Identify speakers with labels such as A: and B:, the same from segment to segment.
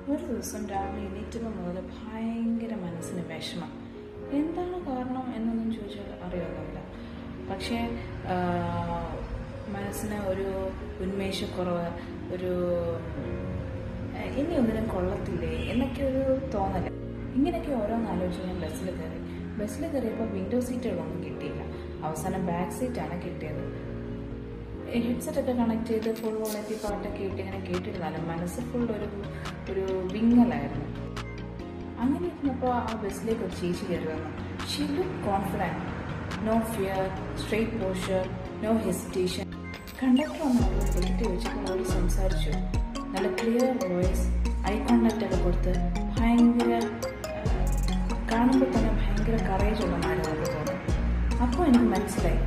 A: ഒരു ദിവസം രാവിലെ എണീറ്റപ്പോൾ മുതൽ ഭയങ്കര മനസ്സിന് വിഷമം. എന്താണ് കാരണം എന്നൊന്നും ചോദിച്ചാൽ അറിയാവുന്നില്ല. പക്ഷേ മനസ്സിന് ഒരു ഉന്മേഷക്കുറവ്, ഒരു ഇനി ഒന്നിനും കൊള്ളത്തില്ലേ എന്നൊക്കെ ഒരു തോന്നൽ. ഇങ്ങനെയൊക്കെ ഓരോന്ന് ആലോചിച്ച് ഞാൻ ബസ്സിൽ കയറിയപ്പോൾ വിൻഡോ സീറ്റുകളൊന്നും കിട്ടിയില്ല. അവസാനം ബാക്ക് സീറ്റാണ് കിട്ടിയത്. ഹെഡ്സെറ്റൊക്കെ കണക്ട് ചെയ്ത് ഫുൾ വോളത്തിൽ പാട്ടൊക്കെ ഇട്ട് ഇങ്ങനെ കേട്ടിരുന്നാലും മനസ്സ് ഫുൾ ഒരു വിങ്ങലായിരുന്നു. അങ്ങനെ ഇരുന്നപ്പോൾ ആ ബസ്സിലേക്ക് ഒരു ചേച്ചി കയറി വന്നു. She look confident, no fear, straight posture, no hesitation. Conductor വന്ന് അവൾ ടിക്കറ്റ് വെച്ചപ്പോൾ അവൾ സംസാരിച്ചു. നല്ല ക്ലിയർ വോയിസ്, ഐ കോണ്ടാക്റ്റ് ഒക്കെ കൊടുത്ത് കാണുമ്പോൾ തന്നെ ഭയങ്കര കറേജ് ഉള്ളതായിരുന്നു തോന്നി. അപ്പോൾ എനിക്ക് മനസ്സിലായി,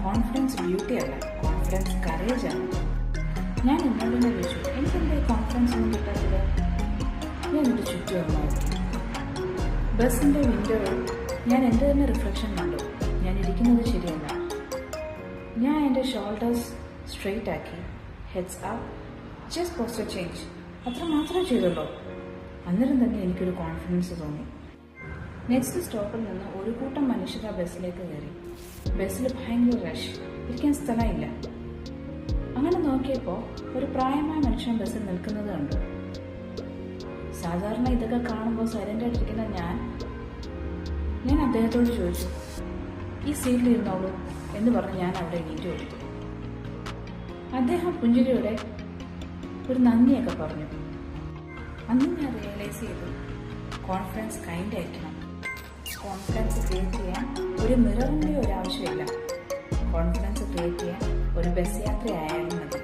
A: കോൺഫിഡൻസ് ബ്യൂട്ടി അല്ല, കോൺഫിഡൻസ് കറേജാണ്. ഞാൻ എന്നോട് തന്നെ ചോദിച്ചു, എനിക്കെന്താ കോൺഫിഡൻസ് ഒന്നും കിട്ടാത്തത്? ഞാൻ എൻ്റെ ചുറ്റും ഒന്ന് നോക്കി. ബസ്സിൻ്റെ വിൻഡോയിൽ ഞാൻ എൻ്റെ തന്നെ റിഫ്ലക്ഷൻ കണ്ടു. ഞാൻ ഇരിക്കുന്നത് ശരിയല്ല. ഞാൻ എൻ്റെ ഷോൾഡേഴ്സ് സ്ട്രെയിറ്റ് ആക്കി, heads up, just posture change, അത്ര മാത്രമേ ചെയ്തുള്ളൂ. അന്നേരം തന്നെ എനിക്കൊരു കോൺഫിഡൻസ് തോന്നി. നെക്സ്റ്റ് സ്റ്റോപ്പിൽ നിന്ന് ഒരു കൂട്ടം മനുഷ്യർ ആ ബസ്സിലേക്ക് കയറി. ബസ്സിൽ ഭയങ്കര റഷ്, ഇരിക്കാൻ സ്ഥലമില്ല. അങ്ങനെ നോക്കിയപ്പോൾ ഒരു പ്രായമായ മനുഷ്യൻ ബസ്സിൽ നിൽക്കുന്നത് കണ്ടു. സാധാരണ ഇതൊക്കെ കാണുമ്പോൾ സൈലൻ്റായിട്ടിരിക്കുന്ന ഞാൻ അദ്ദേഹത്തോട് ചോദിച്ചു, ഈ സീറ്റിൽ ഇരുന്നോളൂ എന്ന് പറഞ്ഞ് ഞാൻ അവിടെ എണീറ്റ് കൊടുത്തു. അദ്ദേഹം പുഞ്ചിരിയോടെ ഒരു നന്ദിയൊക്കെ പറഞ്ഞു. അന്ന് ഞാൻ റിയലൈസ് ചെയ്തു, കോൺഫിഡൻസ് കൈൻഡ് ആയിരിക്കണം. കോൺഫിഡൻസ് ക്രിയേറ്റ് ചെയ്യാൻ ഒരു മിററിൻ്റെ ഒരു ആവശ്യമില്ല. കോൺഫിഡൻസ് ക്രിയേറ്റ് ചെയ്യാൻ ഒരു ബസ് യാത്രയായാലും മതി.